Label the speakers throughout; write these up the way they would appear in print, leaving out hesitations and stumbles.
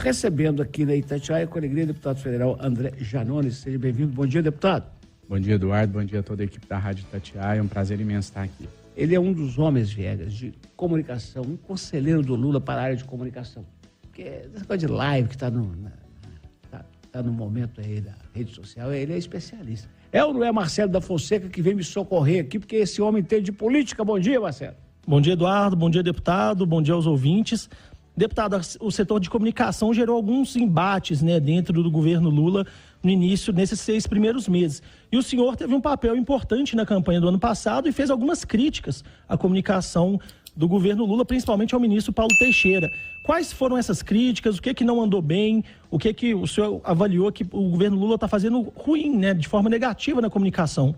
Speaker 1: recebendo aqui na Itatiaia, com alegria, o deputado federal André Janones. Seja bem-vindo. Bom dia, deputado.
Speaker 2: Bom dia, Eduardo. Bom dia a toda a equipe da Rádio Itatiaia. É um prazer imenso estar aqui.
Speaker 1: Ele é um dos homens, Viegas, de comunicação, um conselheiro do Lula para a área de comunicação. Porque essa coisa de live que está no momento aí da rede social, ele é especialista. É ou não é Marcelo da Fonseca que vem me socorrer aqui, porque esse homem entende de política. Bom dia, Marcelo.
Speaker 3: Bom dia, Eduardo. Bom dia, deputado. Bom dia aos ouvintes. Deputado, o setor de comunicação gerou alguns embates, né, dentro do governo Lula no início, nesses 6 primeiros meses. E o senhor teve um papel importante na campanha do ano passado e fez algumas críticas à comunicação do governo Lula, principalmente ao ministro Paulo Teixeira. Quais foram essas críticas? O que não andou bem? O que o senhor avaliou que o governo Lula está fazendo ruim, né, de forma negativa na comunicação?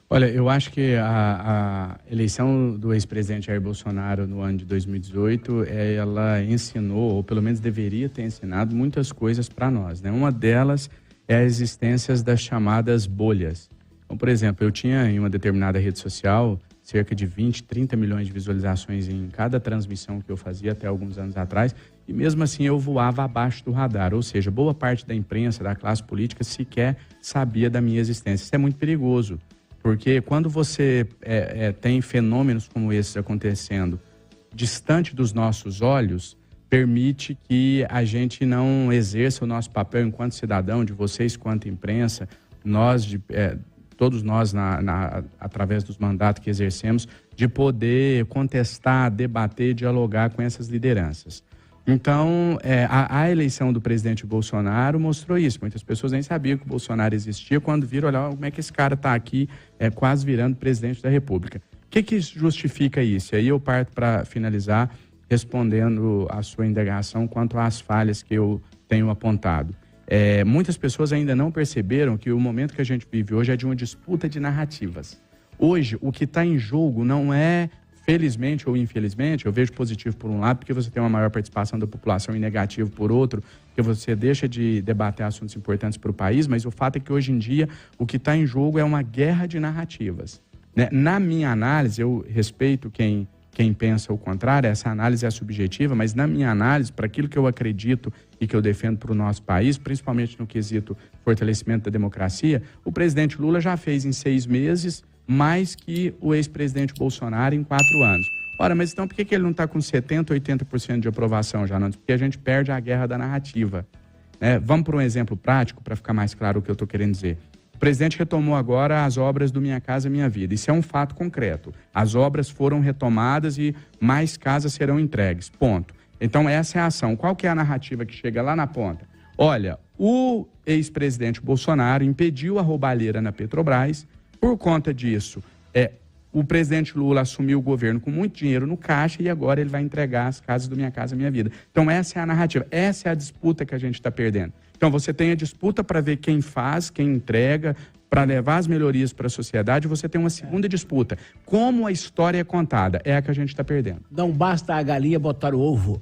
Speaker 2: Olha, eu acho que a eleição do ex-presidente Jair Bolsonaro no ano de 2018, ela ensinou, ou pelo menos deveria ter ensinado, muitas coisas para nós, né? Uma delas é a existência das chamadas bolhas. Então, por exemplo, eu tinha em uma determinada rede social cerca de 20, 30 milhões de visualizações em cada transmissão que eu fazia até alguns anos atrás, e mesmo assim eu voava abaixo do radar, ou seja, boa parte da imprensa, da classe política sequer sabia da minha existência. Isso é muito perigoso. Porque quando você tem fenômenos como esses acontecendo distante dos nossos olhos, permite que a gente não exerça o nosso papel enquanto cidadão, de vocês quanto imprensa, todos nós, através dos mandatos que exercemos, de poder contestar, debater, dialogar com essas lideranças. Então, a eleição do presidente Bolsonaro mostrou isso. Muitas pessoas nem sabiam que o Bolsonaro existia quando viram, olha, como é que esse cara está aqui, quase virando presidente da República. O que justifica isso? E aí eu parto para finalizar respondendo a sua indagação quanto às falhas que eu tenho apontado. Muitas pessoas ainda não perceberam que o momento que a gente vive hoje é de uma disputa de narrativas. Hoje, o que está em jogo não é... Felizmente ou infelizmente, eu vejo positivo por um lado, porque você tem uma maior participação da população, e negativo por outro, porque você deixa de debater assuntos importantes para o país, mas o fato é que hoje em dia o que está em jogo é uma guerra de narrativas, né? Na minha análise, eu respeito quem pensa o contrário, essa análise é subjetiva, mas na minha análise, para aquilo que eu acredito e que eu defendo para o nosso país, principalmente no quesito fortalecimento da democracia, o presidente Lula já fez em 6 meses mais que o ex-presidente Bolsonaro em 4 anos. Ora, mas então por que ele não está com 70%, 80% de aprovação, Janones? Porque a gente perde a guerra da narrativa, né? Vamos para um exemplo prático, para ficar mais claro o que eu estou querendo dizer. O presidente retomou agora as obras do Minha Casa Minha Vida. Isso é um fato concreto. As obras foram retomadas e mais casas serão entregues. Ponto. Então, essa é a ação. Qual que é a narrativa que chega lá na ponta? Olha, o ex-presidente Bolsonaro impediu a roubalheira na Petrobras. Por conta disso, o presidente Lula assumiu o governo com muito dinheiro no caixa e agora ele vai entregar as casas do Minha Casa Minha Vida. Então essa é a narrativa, essa é a disputa que a gente está perdendo. Então você tem a disputa para ver quem faz, quem entrega, para levar as melhorias para a sociedade. Você tem uma segunda disputa. Como a história é contada, é a que a gente está perdendo.
Speaker 1: Não basta a galinha botar o ovo.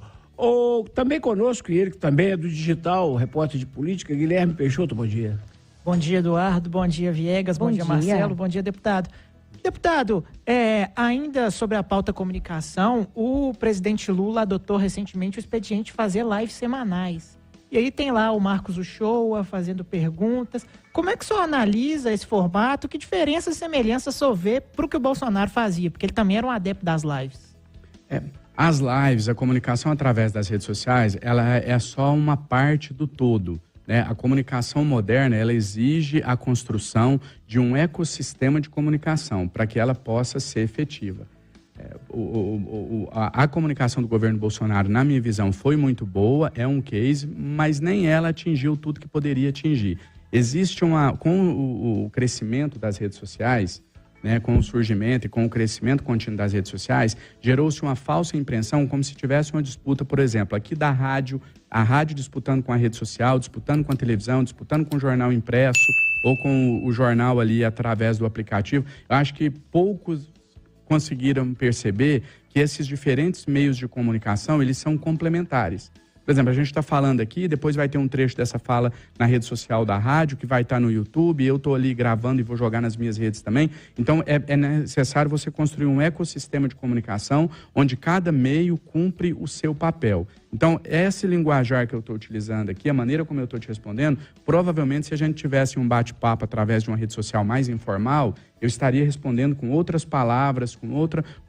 Speaker 1: Também conosco, ele que também é do digital, repórter de política, Guilherme Peixoto, bom dia.
Speaker 4: Bom dia, Eduardo. Bom dia, Viegas. Bom dia, Marcelo. Bom dia, deputado. Deputado, ainda sobre a pauta comunicação, o presidente Lula adotou recentemente o expediente de fazer lives semanais. E aí tem lá o Marcos Uchoa fazendo perguntas. Como é que o senhor analisa esse formato? Que diferenças e semelhanças o senhor vê para o que o Bolsonaro fazia? Porque ele também era um adepto das lives.
Speaker 2: As lives, a comunicação através das redes sociais, ela é só uma parte do todo. A comunicação moderna, ela exige a construção de um ecossistema de comunicação para que ela possa ser efetiva. A comunicação do governo Bolsonaro, na minha visão, foi muito boa, é um case, mas nem ela atingiu tudo que poderia atingir. Com o crescimento das redes sociais, com o surgimento e com o crescimento contínuo das redes sociais, gerou-se uma falsa impressão como se tivesse uma disputa, por exemplo, aqui da rádio, a rádio disputando com a rede social, disputando com a televisão, disputando com o jornal impresso ou com o jornal ali através do aplicativo. Eu acho que poucos conseguiram perceber que esses diferentes meios de comunicação, eles são complementares. Por exemplo, a gente está falando aqui, depois vai ter um trecho dessa fala na rede social da rádio, que vai estar no YouTube, eu estou ali gravando e vou jogar nas minhas redes também. Então, é necessário você construir um ecossistema de comunicação onde cada meio cumpre o seu papel. Então, esse linguajar que eu estou utilizando aqui, a maneira como eu estou te respondendo, provavelmente se a gente tivesse um bate-papo através de uma rede social mais informal, eu estaria respondendo com outras palavras, com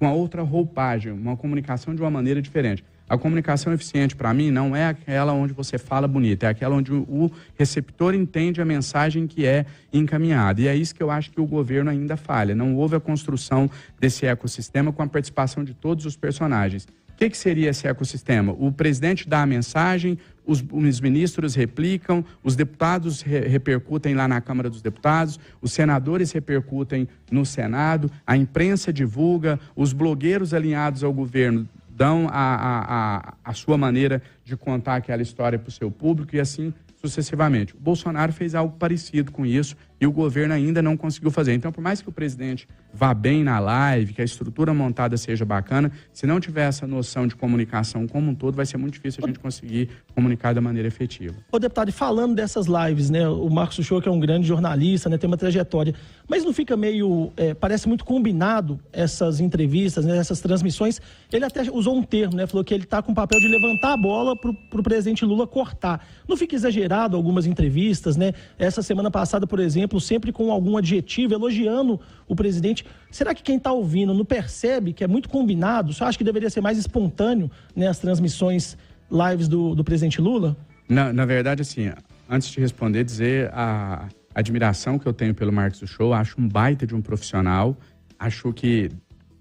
Speaker 2: a outra roupagem, uma comunicação de uma maneira diferente. A comunicação eficiente, para mim, não é aquela onde você fala bonito, é aquela onde o receptor entende a mensagem que é encaminhada. E é isso que eu acho que o governo ainda falha. Não houve a construção desse ecossistema com a participação de todos os personagens. O que seria esse ecossistema? O presidente dá a mensagem, os ministros replicam, os deputados repercutem lá na Câmara dos Deputados, os senadores repercutem no Senado, a imprensa divulga, os blogueiros alinhados ao governo dão a sua maneira de contar aquela história para o seu público e assim sucessivamente. O Bolsonaro fez algo parecido com isso e o governo ainda não conseguiu fazer. Então, por mais que o presidente vá bem na live, que a estrutura montada seja bacana, se não tiver essa noção de comunicação como um todo, vai ser muito difícil a gente conseguir comunicar da maneira efetiva.
Speaker 3: Ô, deputado, e falando dessas lives, né, o Marcos Uchoa, que é um grande jornalista, né, tem uma trajetória, mas não fica meio, parece muito combinado essas entrevistas, né, essas transmissões? Ele até usou um termo, né, falou que ele está com o papel de levantar a bola para o presidente Lula cortar. Não fica exagerado algumas entrevistas, né? Essa semana passada, por exemplo, sempre com algum adjetivo, elogiando o presidente. Será que quem está ouvindo não percebe que é muito combinado? Você acha que deveria ser mais espontâneo, né, as transmissões lives do presidente Lula?
Speaker 2: Na verdade, assim, antes de responder, dizer a admiração que eu tenho pelo Marcos Uchoa, acho um baita de um profissional, acho que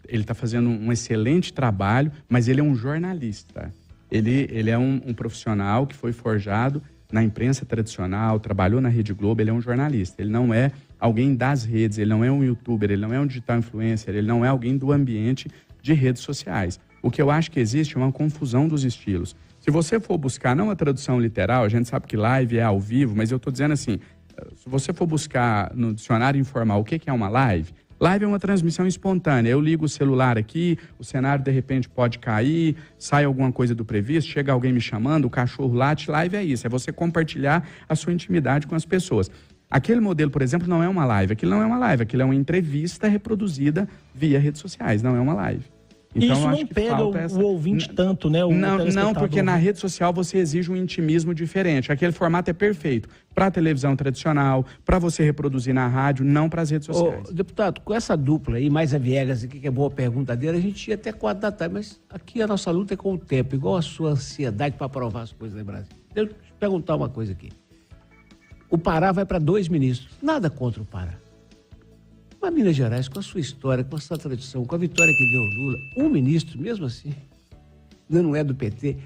Speaker 2: ele está fazendo um excelente trabalho, mas ele é um jornalista. Ele é um profissional que foi forjado na imprensa tradicional, trabalhou na Rede Globo, ele é um jornalista, ele não é alguém das redes, ele não é um youtuber, ele não é um digital influencer, ele não é alguém do ambiente de redes sociais. O que eu acho que existe é uma confusão dos estilos. Se você for buscar, não a tradução literal, a gente sabe que live é ao vivo, mas eu estou dizendo assim, se você for buscar no dicionário informal o que é uma live, live é uma transmissão espontânea. Eu ligo o celular aqui, o cenário de repente pode cair, sai alguma coisa do previsto, chega alguém me chamando, o cachorro late. Live é isso, é você compartilhar a sua intimidade com as pessoas. Aquele modelo, por exemplo, não é uma live. Aquilo não é uma live, aquilo é uma entrevista reproduzida via redes sociais, não é uma live.
Speaker 3: Então, isso não pega o ouvinte tanto, né?
Speaker 2: Não, porque na rede social você exige um intimismo diferente. Aquele formato é perfeito para a televisão tradicional, para você reproduzir na rádio, não para as redes sociais.
Speaker 1: Deputado, com essa dupla aí, mais a Viegas aqui, que é boa pergunta dele, a gente ia até 4 da tarde, mas aqui a nossa luta é com o tempo, igual a sua ansiedade para aprovar as coisas lá em Brasília. Deixa eu te perguntar uma coisa aqui. O Pará vai para 2 ministros, nada contra o Pará. Mas Minas Gerais, com a sua história, com a sua tradição, com a vitória que deu o Lula, um ministro, mesmo assim, não é do PT,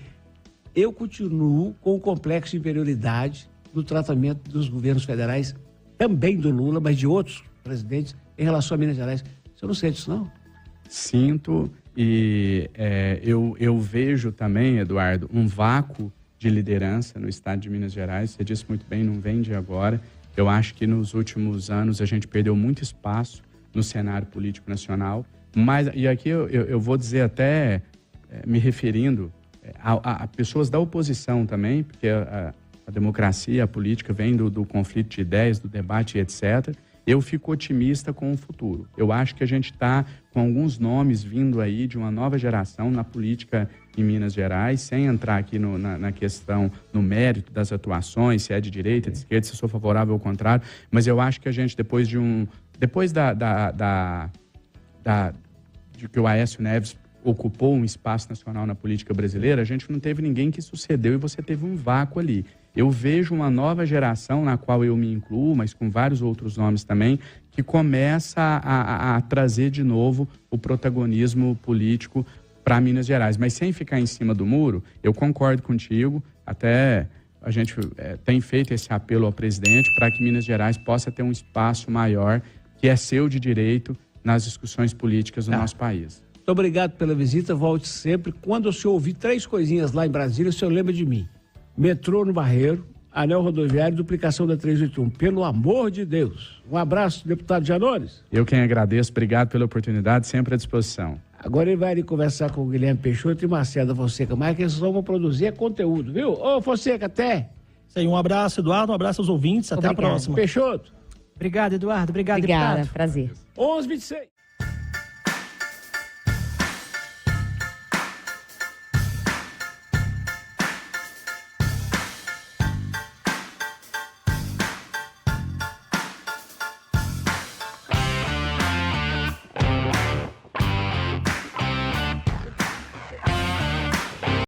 Speaker 1: eu continuo com o complexo de inferioridade no tratamento dos governos federais, também do Lula, mas de outros presidentes, em relação a Minas Gerais. Você não sente isso, não?
Speaker 2: Sinto, e eu vejo também, Eduardo, um vácuo de liderança no estado de Minas Gerais. Você disse muito bem, não vem de agora. Eu acho que nos últimos anos a gente perdeu muito espaço no cenário político nacional, mas, e aqui eu vou dizer até, me referindo a pessoas da oposição também, porque a democracia, a política vem do conflito de ideias, do debate, etc. Eu fico otimista com o futuro. Eu acho que a gente está com alguns nomes vindo aí de uma nova geração na política em Minas Gerais, sem entrar aqui na questão, no mérito das atuações, se é de direita, de esquerda, se sou favorável ao contrário, mas eu acho que a gente, depois de que o Aécio Neves ocupou um espaço nacional na política brasileira, a gente não teve ninguém que sucedeu e você teve um vácuo ali. Eu vejo uma nova geração, na qual eu me incluo, mas com vários outros nomes também, que começa a trazer de novo o protagonismo político para Minas Gerais. Mas sem ficar em cima do muro, eu concordo contigo, até a gente tem feito esse apelo ao presidente para que Minas Gerais possa ter um espaço maior, que é seu de direito, nas discussões políticas do nosso país.
Speaker 1: Muito obrigado pela visita, volte sempre. Quando o senhor ouvir 3 coisinhas lá em Brasília, o senhor lembra de mim. Metrô no Barreiro, anel rodoviário, duplicação da 381. Pelo amor de Deus. Um abraço, deputado Janones.
Speaker 2: Eu quem agradeço, obrigado pela oportunidade, sempre à disposição.
Speaker 1: Agora ele vai ali conversar com o Guilherme Peixoto e Marcelo da Fonseca Maia, que eles vão produzir conteúdo, viu? Ô, Fonseca, até.
Speaker 3: Isso aí, um abraço, Eduardo, um abraço aos ouvintes, até a próxima.
Speaker 1: Peixoto.
Speaker 4: Obrigado, Eduardo. Obrigado,
Speaker 5: Obrigada,
Speaker 4: deputado.
Speaker 5: prazer.
Speaker 1: 11h26.